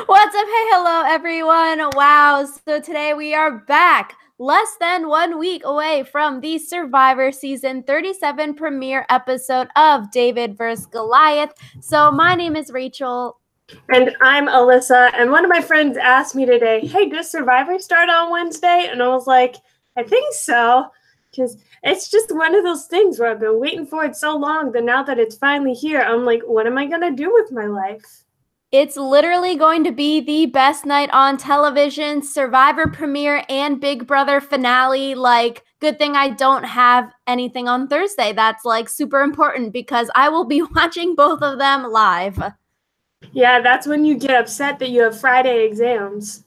What's up? Hey, hello, everyone. Wow. So today we are back, less than 1 week away from the Survivor Season 37 premiere episode of David vs. Goliath. So my name is Rachel. And I'm Alyssa. And one of my friends asked me today, hey, does Survivor start on Wednesday? And I was like, I think so. Because it's just one of those things where I've been waiting for it so long that now that it's finally here, I'm like, what am I going to do with my life? It's literally going to be the best night on television, Survivor premiere and Big Brother finale. Like, good thing I don't have anything on Thursday. That's like super important because I will be watching both of them live. Yeah, that's when you get upset that you have Friday exams.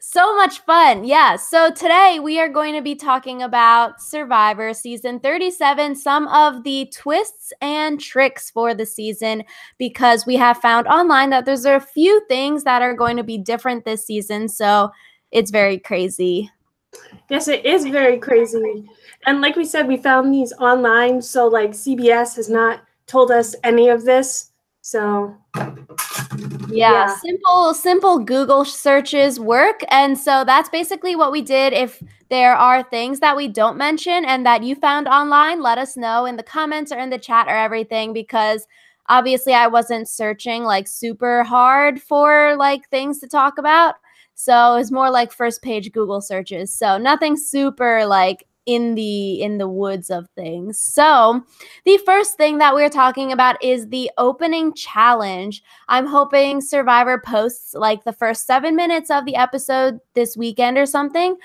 So much fun. Yeah. So today we are going to be talking about Survivor Season 37, some of the twists and tricks for the season, because we have found online that there's a few things that are going to be different this season. So it's very crazy. Yes, it is very crazy. And like we said, we found these online. So, like, CBS has not told us any of this. So Yeah, simple Google searches work. And so that's basically what we did. If there are things that we don't mention and that you found online, let us know in the comments or in the chat or everything, because obviously I wasn't searching like super hard for like things to talk about. So it's more like first page Google searches. So nothing super like in the woods of things. So the first thing that we're talking about is the opening challenge. I'm hoping Survivor posts like the first 7 minutes of the episode this weekend or something.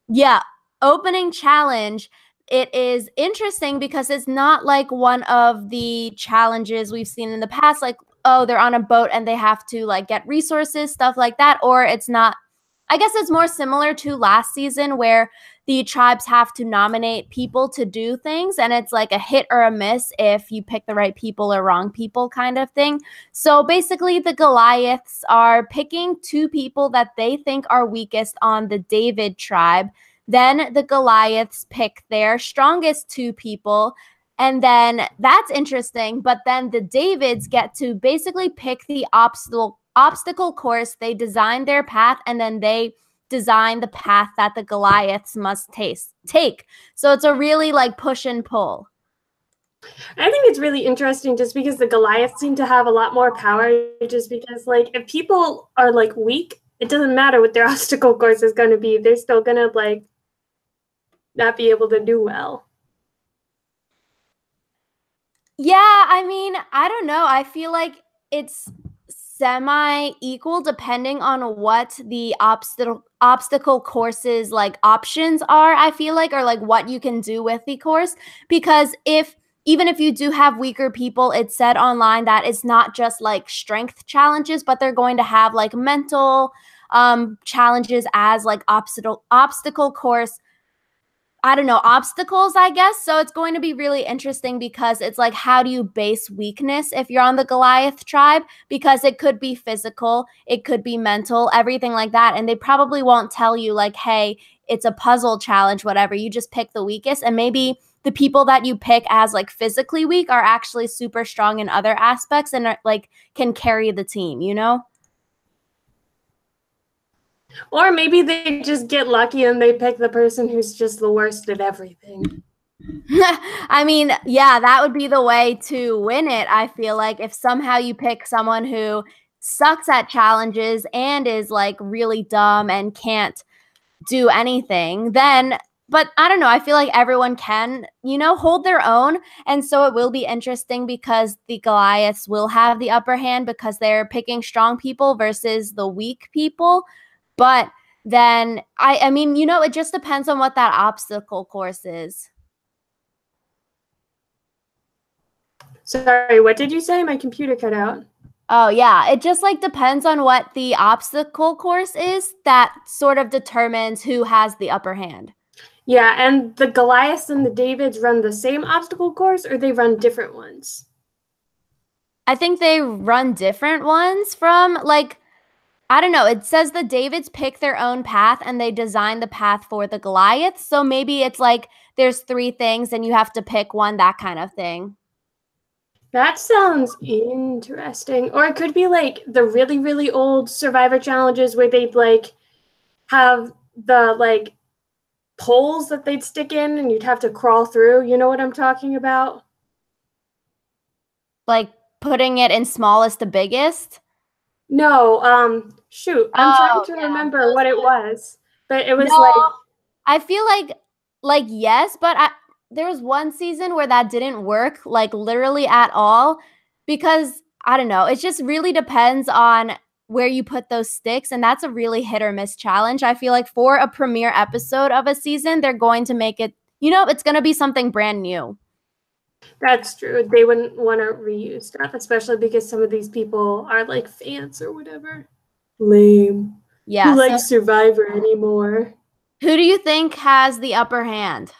Yeah, opening challenge. It is interesting because it's not like one of the challenges we've seen in the past, like, oh, they're on a boat and they have to like get resources, stuff like that. Or it's not, I guess it's more similar to last season where the tribes have to nominate people to do things, and it's like a hit or a miss if you pick the right people or wrong people kind of thing. So basically the Goliaths are picking 2 people that they think are weakest on the David tribe. Then the Goliaths pick their strongest 2 people. And then that's interesting. But then the Davids get to basically pick the obstacle course. They design their path, and then they design the path that the Goliaths must take. So it's a really like push and pull. I think it's really interesting just because the Goliaths seem to have a lot more power, just because, like, if people are, like, weak, it doesn't matter what their obstacle course is going to be. They're still going to, like, not be able to do well. Yeah, I mean, I don't know. I feel like it's semi-equal depending on what the obstacle courses like options are, I feel like, or like what you can do with the course. Because even if you do have weaker people, it said online that it's not just like strength challenges, but they're going to have like mental challenges as like obstacle course, I don't know, obstacles, I guess. So it's going to be really interesting because it's like, how do you base weakness if you're on the Goliath tribe? Because it could be physical, it could be mental, everything like that. And they probably won't tell you like, hey, it's a puzzle challenge, whatever. You just pick the weakest, and maybe the people that you pick as like physically weak are actually super strong in other aspects and are, like can carry the team, you know? Or maybe they just get lucky and they pick the person who's just the worst at everything. I mean, yeah, that would be the way to win it. I feel like if somehow you pick someone who sucks at challenges and is like really dumb and can't do anything, then, but I don't know, I feel like everyone can, hold their own. And so it will be interesting because the Goliaths will have the upper hand because they're picking strong people versus the weak people. But then, I mean, it just depends on what that obstacle course is. Sorry, what did you say? My computer cut out. Oh, yeah. It just like depends on what the obstacle course is that sort of determines who has the upper hand. Yeah, and the Goliaths and the Davids run the same obstacle course, or they run different ones? I think they run different ones from like, I don't know. It says the Davids pick their own path and they design the path for the Goliaths. So maybe it's like there's 3 things and you have to pick one, that kind of thing. That sounds interesting. Or it could be like the really, really old Survivor challenges where they'd like have the like poles that they'd stick in and you'd have to crawl through. You know what I'm talking about? Like putting it in smallest to biggest? No, shoot. I'm trying Oh, to yeah. remember what it was. But it was No, like I feel like yes, but there was one season where that didn't work like literally at all because I don't know, it just really depends on where you put those sticks and that's a really hit or miss challenge. I feel like for a premiere episode of a season, they're going to make it, it's going to be something brand new. that's true. They wouldn't want to reuse stuff, especially because some of these people are like fans or whatever. Lame. Yeah, Who so likes Survivor anymore? who do you think has the upper hand?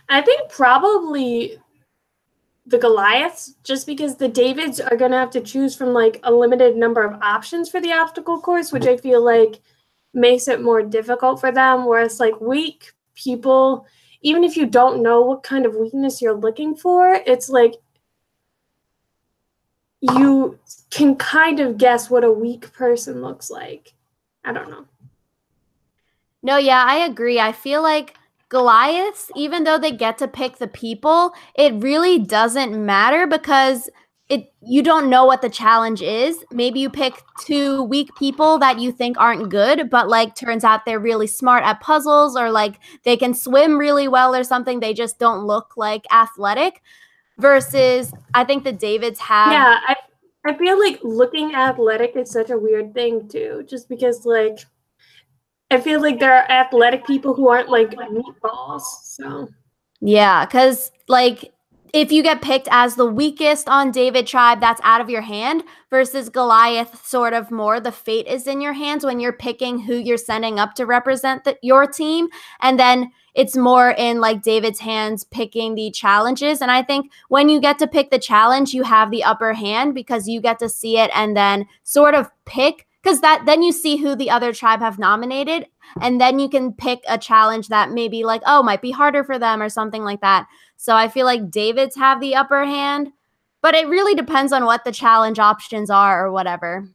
I think probably the Goliaths, just because the Davids are going to have to choose from like a limited number of options for the obstacle course, which I feel like makes it more difficult for them. Whereas like weak people, even if you don't know what kind of weakness you're looking for, it's like you can kind of guess what a weak person looks like. I don't know. No, yeah, I agree. I feel like Goliaths, even though they get to pick the people, it really doesn't matter because you don't know what the challenge is. Maybe you pick two weak people that you think aren't good, but like turns out they're really smart at puzzles or like they can swim really well or something. They just don't look like athletic. Versus I think the Davids have Yeah, I feel like looking athletic is such a weird thing too, just because like I feel like there are athletic people who aren't like meatballs. So Yeah, because like if you get picked as the weakest on David tribe, that's out of your hand versus Goliath, sort of more the fate is in your hands when you're picking who you're sending up to represent your team. And then it's more in like David's hands picking the challenges. And I think when you get to pick the challenge, you have the upper hand because you get to see it and then sort of pick because then you see who the other tribe have nominated and then you can pick a challenge that maybe like, oh, might be harder for them or something like that. So I feel like David's have the upper hand, but it really depends on what the challenge options are or whatever.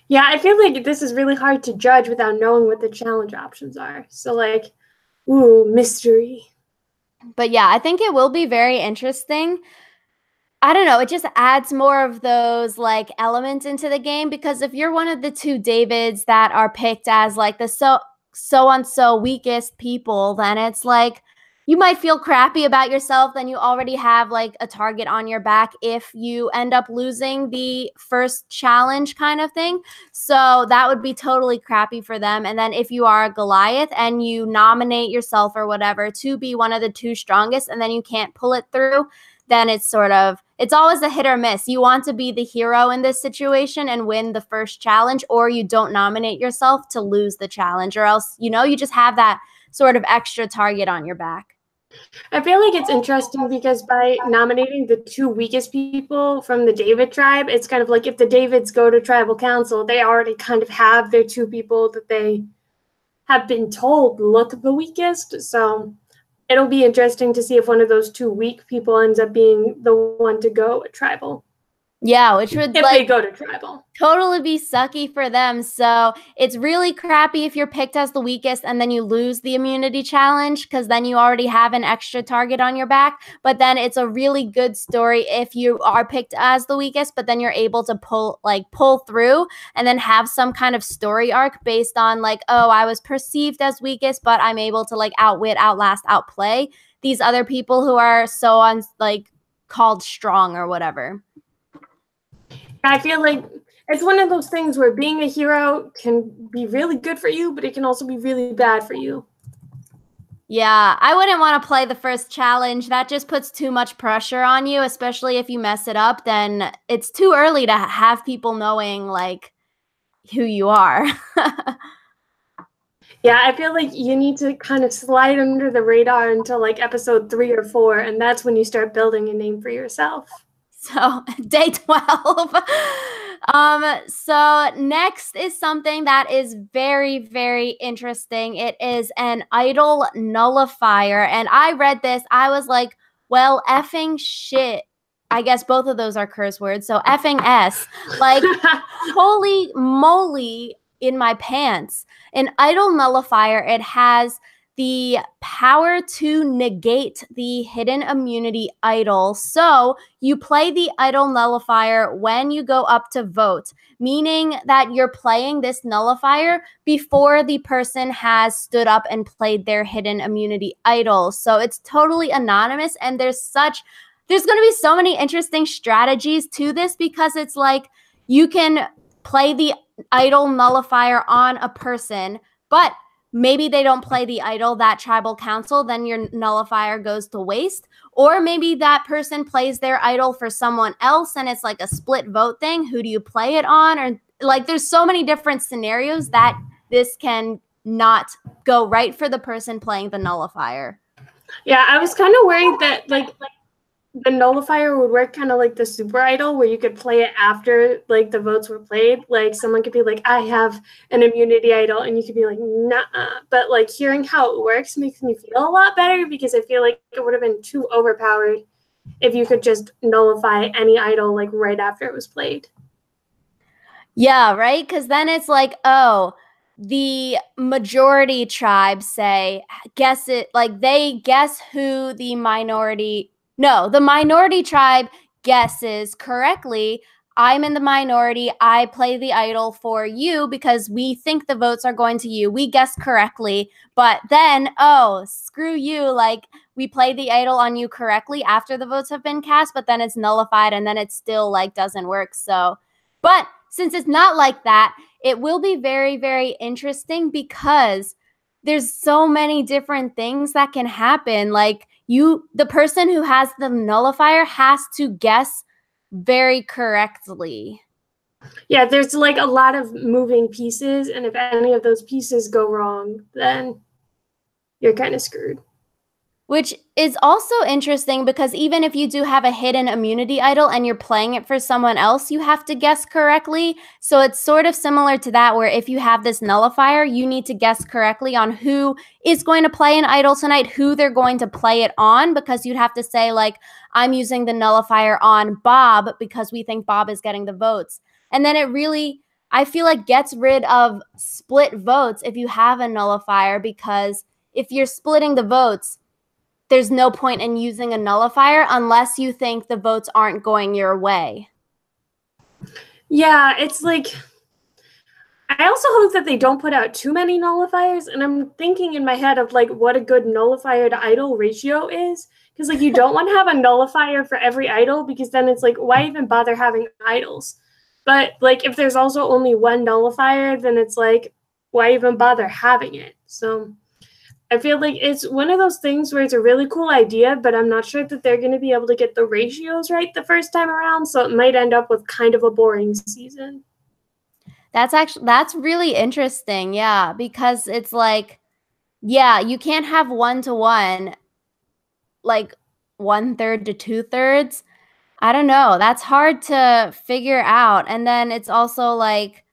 yeah, I feel like this is really hard to judge without knowing what the challenge options are. So like, ooh, mystery. But yeah, I think it will be very interesting. I don't know. It just adds more of those like elements into the game because if you're one of the two Davids that are picked as like the so weakest people, then it's like you might feel crappy about yourself. Then you already have like a target on your back if you end up losing the first challenge kind of thing. So that would be totally crappy for them. And then if you are a Goliath and you nominate yourself or whatever to be one of the two strongest and then you can't pull it through, then it's always a hit or miss. You want to be the hero in this situation and win the first challenge, or you don't nominate yourself to lose the challenge, or else, you just have that sort of extra target on your back. I feel like it's interesting because by nominating the two weakest people from the David tribe, it's kind of like if the Davids go to tribal council, they already kind of have their two people that they have been told look the weakest. So it'll be interesting to see if one of those two weak people ends up being the one to go at tribal. Yeah, which would if they go to tribal. Totally be sucky for them. So it's really crappy if you're picked as the weakest and then you lose the immunity challenge because then you already have an extra target on your back. But then it's a really good story if you are picked as the weakest, but then you're able to pull through and then have some kind of story arc based on like, oh, I was perceived as weakest, but I'm able to like outwit, outlast, outplay these other people who are called strong or whatever. I feel like it's one of those things where being a hero can be really good for you, but it can also be really bad for you. Yeah, I wouldn't want to play the first challenge. That just puts too much pressure on you, especially if you mess it up, then it's too early to have people knowing like who you are. Yeah, I feel like you need to kind of slide under the radar until like episode 3 or 4, and that's when you start building a name for yourself. So day 12. So next is something that is very, very interesting. It is an idol nullifier. And I read this. I was like, well, effing shit. I guess both of those are curse words. So effing S. Like, holy moly in my pants. An idol nullifier, it has the power to negate the hidden immunity idol. So you play the idol nullifier when you go up to vote, meaning that you're playing this nullifier before the person has stood up and played their hidden immunity idol. So it's totally anonymous, and there's going to be so many interesting strategies to this, because it's like you can play the idol nullifier on a person, but maybe they don't play the idol, that tribal council, then your nullifier goes to waste. Or maybe that person plays their idol for someone else and it's like a split vote thing. Who do you play it on? Or like, there's so many different scenarios that this can not go right for the person playing the nullifier. Yeah, I was kind of worried that like the nullifier would work kind of like the super idol, where you could play it after like the votes were played. Like someone could be like, I have an immunity idol, and you could be like, nah. But like hearing how it works makes me feel a lot better, because I feel like it would have been too overpowered if you could just nullify any idol like right after it was played. Yeah, right? Because then it's like, oh, the majority tribe say, guess it, like they guess who the minority, no, the minority tribe guesses correctly. I'm in the minority. I play the idol for you because we think the votes are going to you. We guessed correctly. But then, oh, screw you. Like, we played the idol on you correctly after the votes have been cast, but then it's nullified and then it still like doesn't work. So, but since it's not like that, it will be very, very interesting, because there's so many different things that can happen. Like the person who has the nullifier has to guess very correctly. Yeah, there's like a lot of moving pieces, and if any of those pieces go wrong, then you're kind of screwed. Which is also interesting, because even if you do have a hidden immunity idol and you're playing it for someone else, you have to guess correctly. So it's sort of similar to that, where if you have this nullifier, you need to guess correctly on who is going to play an idol tonight, who they're going to play it on, because you'd have to say like, I'm using the nullifier on Bob because we think Bob is getting the votes. And then it really, I feel like, gets rid of split votes if you have a nullifier, because if you're splitting the votes, there's no point in using a nullifier unless you think the votes aren't going your way. Yeah, it's like, I also hope that they don't put out too many nullifiers. And I'm thinking in my head of like what a good nullifier to idol ratio is. Because like you don't want to have a nullifier for every idol, because then it's like, why even bother having idols? But like if there's also only one nullifier, then it's like, why even bother having it? So I feel like it's one of those things where it's a really cool idea, but I'm not sure that they're going to be able to get the ratios right the first time around. So it might end up with kind of a boring season. That's really interesting. Yeah. Because it's like, yeah, you can't have 1-to-1, like 1/3 to 2/3. I don't know. That's hard to figure out. And then it's also like,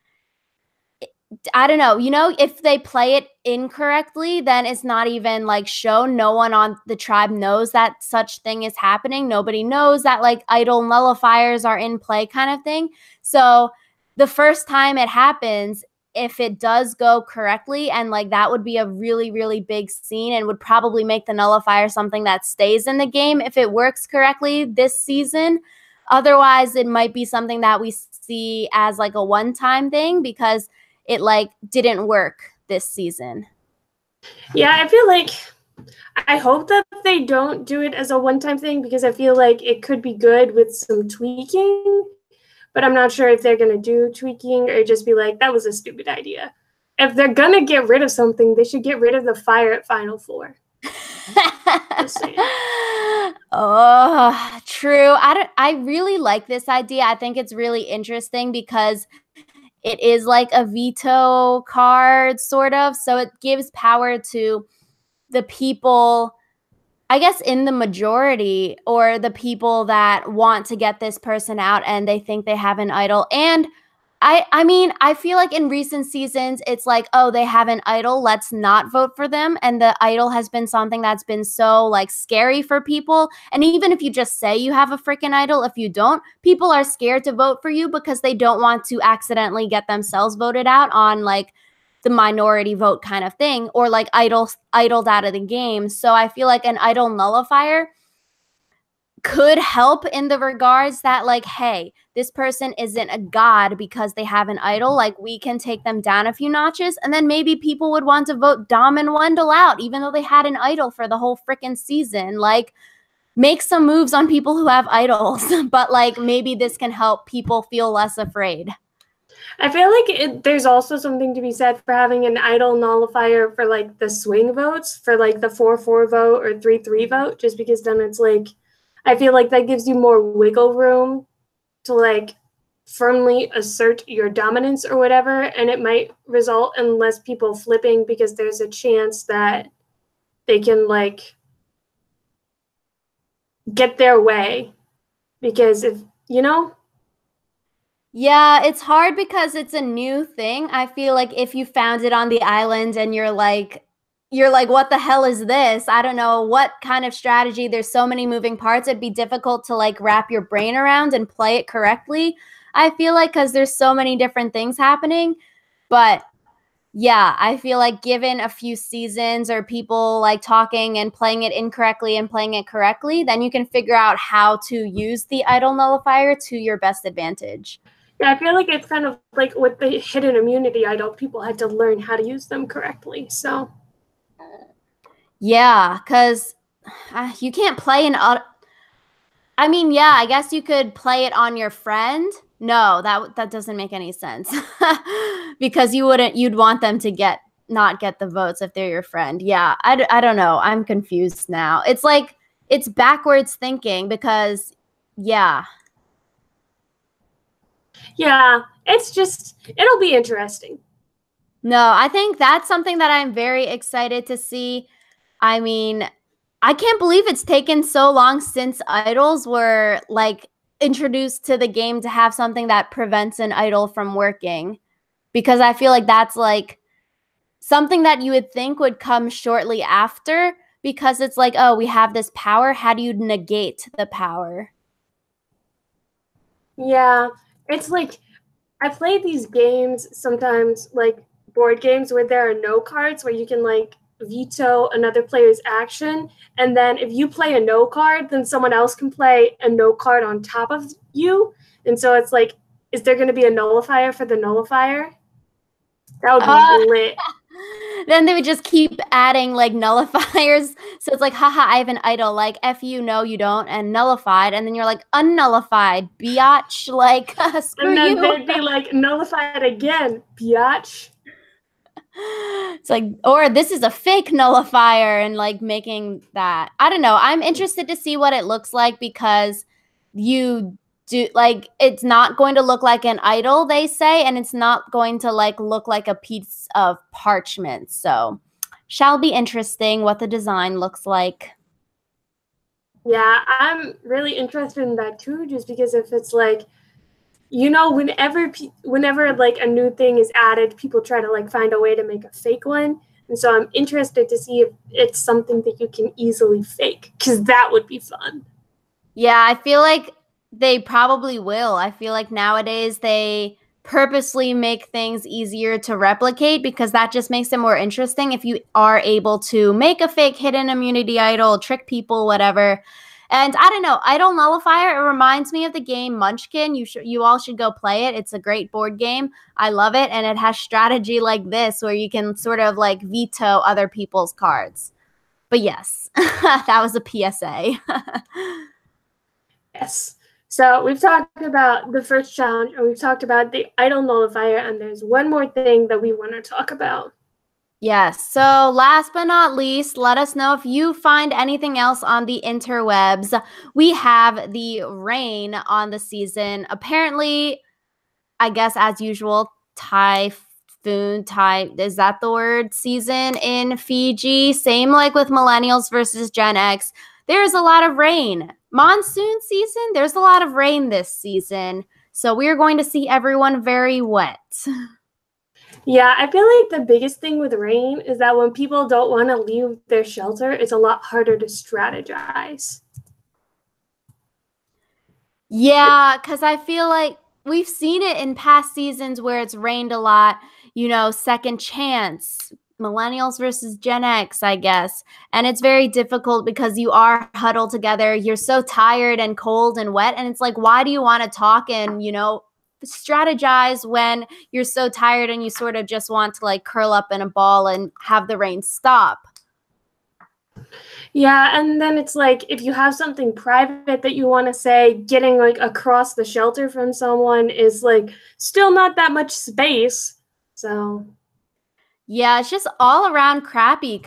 I don't know, if they play it incorrectly, then it's not even like shown. No one on the tribe knows that such thing is happening. Nobody knows that like idol nullifiers are in play, kind of thing. So the first time it happens, if it does go correctly, and like that would be a really, really big scene and would probably make the nullifier something that stays in the game if it works correctly this season. Otherwise, it might be something that we see as like a one-time thing, because it like didn't work this season. Yeah, I feel like, I hope that they don't do it as a one-time thing, because I feel like it could be good with some tweaking, but I'm not sure if they're going to do tweaking or just be like, that was a stupid idea. If they're going to get rid of something, they should get rid of the fire at Final Four. Oh, true. I really like this idea. I think it's really interesting because it is like a veto card, sort of. So it gives power to the people, I guess, in the majority, or the people that want to get this person out and they think they have an idol. And I mean, I feel like in recent seasons, it's like, oh, they have an idol, let's not vote for them. And the idol has been something that's been so like scary for people. And even if you just say you have a freaking idol, if you don't, people are scared to vote for you because they don't want to accidentally get themselves voted out on like the minority vote kind of thing, or like idled out of the game. So I feel like an idol nullifier could help in the regards that like, hey, this person isn't a god because they have an idol, like we can take them down a few notches, and then maybe people would want to vote Dom and Wendell out even though they had an idol for the whole freaking season. Like, make some moves on people who have idols. But like, maybe this can help people feel less afraid. I feel like there's also something to be said for having an idol nullifier for like the swing votes, for like the 4-4 vote or 3-3 vote, just because then it's like, I feel like that gives you more wiggle room to like firmly assert your dominance or whatever, and it might result in less people flipping because there's a chance that they can like get their way. Because if, you know? Yeah, it's hard because it's a new thing. I feel like if you found it on the island and you're like, what the hell is this? I don't know what kind of strategy. There's so many moving parts. It'd be difficult to like wrap your brain around and play it correctly. I feel like because there's so many different things happening. But yeah, I feel like given a few seasons or people like talking and playing it incorrectly and playing it correctly, then you can figure out how to use the idol nullifier to your best advantage. Yeah, I feel like it's kind of like with the hidden immunity idol, people had to learn how to use them correctly. So yeah, because you can't play I mean, yeah, I guess you could play it on your friend. No, that doesn't make any sense. Because you'd want them to not get the votes if they're your friend. Yeah, I don't know. I'm confused now. It's like, it's backwards thinking because, yeah. Yeah, it'll be interesting. No, I think that's something that I'm very excited to see. I mean, I can't believe it's taken so long since idols were like introduced to the game to have something that prevents an idol from working, because I feel like that's like something that you would think would come shortly after, because it's like, oh, we have this power. How do you negate the power? Yeah, it's like I play these games sometimes, like board games where there are no cards, where you can like veto another player's action, and then if you play a no card, then someone else can play a no card on top of you, and so it's like, is there going to be a nullifier for the nullifier? That would be lit. Then they would just keep adding like nullifiers. So it's like, haha, I have an idol, like F you, no, you don't, and nullified. And then you're like, unnullified, biatch, like, screw you. And then they'd be like, nullified again, biatch. It's like, or this is a fake nullifier, and like making that. I don't know. I'm interested to see what it looks like, because you do like, it's not going to look like an idol, they say, and it's not going to like look like a piece of parchment. So shall be interesting what the design looks like. Yeah, I'm really interested in that too, just because if it's like, you know, whenever like a new thing is added, people try to like find a way to make a fake one. And so I'm interested to see if it's something that you can easily fake, because that would be fun. Yeah, I feel like they probably will. I feel like nowadays they purposely make things easier to replicate, because that just makes it more interesting if you are able to make a fake hidden immunity idol, trick people, whatever. And I don't know, Idol Nullifier, it reminds me of the game Munchkin. You all should go play it. It's a great board game. I love it. And it has strategy like this, where you can sort of like veto other people's cards. But yes, that was a PSA. Yes. So we've talked about the first challenge, and we've talked about the idol nullifier, and there's one more thing that we want to talk about. Yes. So last but not least, let us know if you find anything else on the interwebs. We have the rain on the season. Apparently, I guess as usual, typhoon, is that the word, season in Fiji? Same like with millennials versus Gen X. There's a lot of rain. Monsoon season, there's a lot of rain this season. So we are going to see everyone very wet. Yeah, I feel like the biggest thing with rain is that when people don't want to leave their shelter, it's a lot harder to strategize. Yeah, because I feel like we've seen it in past seasons where it's rained a lot, second chance, millennials versus Gen X, I guess. And it's very difficult because you are huddled together. You're so tired and cold and wet. And it's like, why do you want to talk and, strategize when you're so tired and you sort of just want to like curl up in a ball and have the rain stop? Yeah, and then it's like if you have something private that you want to say, getting like across the shelter from someone is like still not that much space. So yeah, it's just all around crappy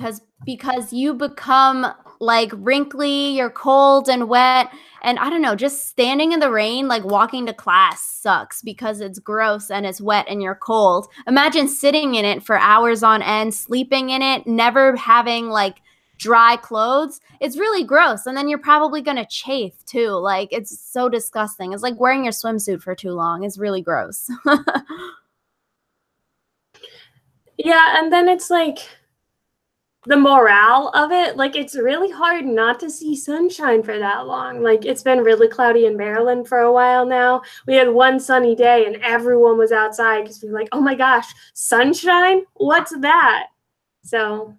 because you become like wrinkly, you're cold and wet, and I don't know, just standing in the rain, like walking to class sucks because it's gross and it's wet and you're cold. Imagine sitting in it for hours on end, sleeping in it, never having like dry clothes. It's really gross, and then you're probably going to chafe too. Like it's so disgusting. It's like wearing your swimsuit for too long. It's really gross. yeah, and then it's like the morale of it, like it's really hard not to see sunshine for that long. Like it's been really cloudy in Maryland for a while now. We had one sunny day and everyone was outside because we were like, oh my gosh, sunshine? What's that? So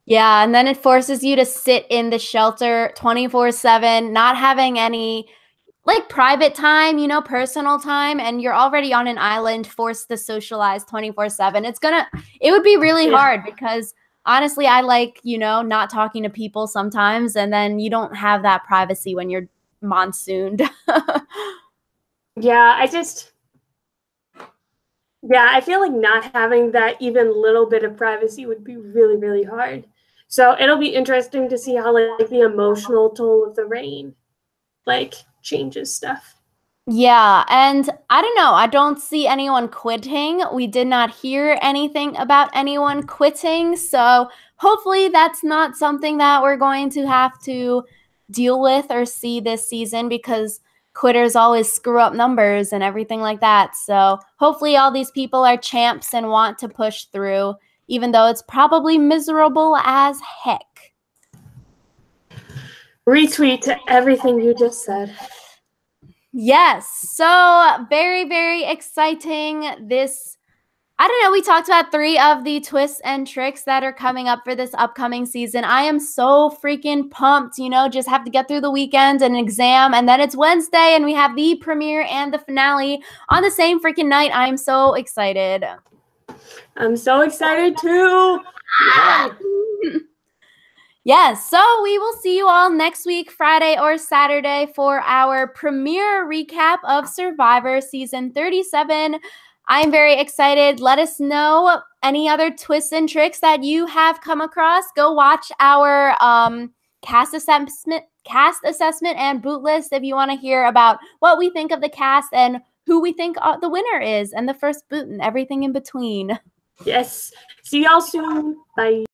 yeah, and then it forces you to sit in the shelter 24/7, not having any like private time, personal time, and you're already on an island forced to socialize 24/7. It would be really hard because honestly, I like, not talking to people sometimes, and then you don't have that privacy when you're monsooned. yeah, I feel like not having that even little bit of privacy would be really, really hard. So it'll be interesting to see how like the emotional toll of the rain like changes stuff. Yeah, and I don't know. I don't see anyone quitting. We did not hear anything about anyone quitting. So hopefully that's not something that we're going to have to deal with or see this season because quitters always screw up numbers and everything like that. So hopefully all these people are champs and want to push through, even though it's probably miserable as heck. Retweet to everything you just said. Yes. So very, very exciting. I don't know. We talked about 3 of the twists and tricks that are coming up for this upcoming season. I am so freaking pumped, just have to get through the weekend and exam. And then it's Wednesday and we have the premiere and the finale on the same freaking night. I'm so excited. I'm so excited too. Yes, so we will see you all next week, Friday or Saturday, for our premiere recap of Survivor Season 37. I'm very excited. Let us know any other twists and tricks that you have come across. Go watch our cast assessment and boot list if you want to hear about what we think of the cast and who we think the winner is and the first boot and everything in between. Yes. See y'all soon. Bye.